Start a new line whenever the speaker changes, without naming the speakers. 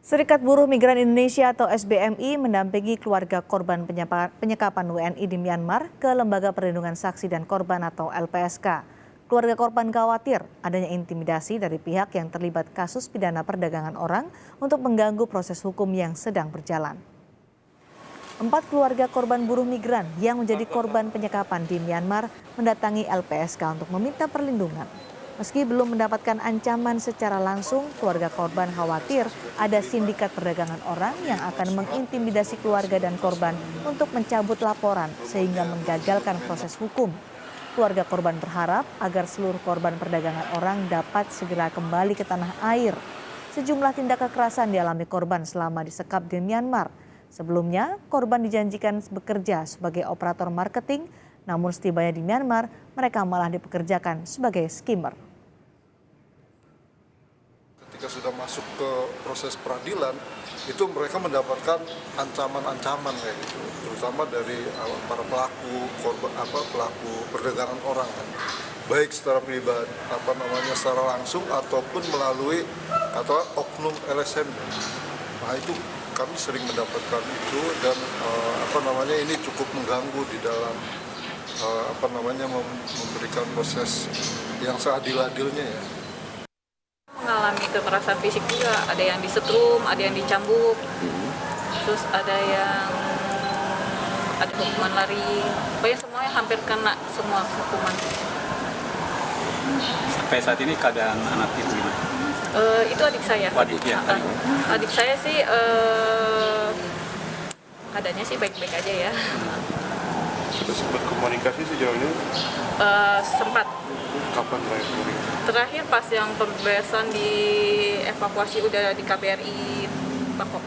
Serikat Buruh Migran Indonesia atau SBMI mendampingi keluarga korban penyekapan WNI di Myanmar ke Lembaga Perlindungan Saksi dan Korban atau LPSK. Keluarga korban khawatir adanya intimidasi dari pihak yang terlibat kasus pidana perdagangan orang untuk mengganggu proses hukum yang sedang berjalan. 4 keluarga korban buruh migran yang menjadi korban penyekapan di Myanmar mendatangi LPSK untuk meminta perlindungan. Meski belum mendapatkan ancaman secara langsung, keluarga korban khawatir ada sindikat perdagangan orang yang akan mengintimidasi keluarga dan korban untuk mencabut laporan sehingga menggagalkan proses hukum. Keluarga korban berharap agar seluruh korban perdagangan orang dapat segera kembali ke tanah air. Sejumlah tindak kekerasan dialami korban selama disekap di Myanmar. Sebelumnya, korban dijanjikan bekerja sebagai operator marketing, namun setibanya di Myanmar, mereka malah dipekerjakan sebagai skimmer.
Ketika sudah masuk ke proses peradilan, itu mereka mendapatkan ancaman-ancaman kayak gitu, terutama dari para pelaku pelaku perdagangan orang kan. Baik secara pribadi, secara langsung ataupun melalui atau oknum LSM. Nah, itu kami sering mendapatkan itu dan ini cukup mengganggu di dalam memberikan proses yang seadil-adilnya ya.
Mengalami kekerasan fisik juga, ada yang disetrum, ada yang dicambuk, terus ada hukuman lari, pokoknya semuanya hampir kena semua hukuman.
Sampai saat ini keadaan anak itu gimana?
Itu adik saya. Adik saya sih keadaannya sih baik-baik aja ya.
Sudah sempat komunikasi sejauh ini?
Sempat.
Kapan terakhir komunikasi?
Terakhir pas yang pembebasan di evakuasi udah di KBRI Bangkok.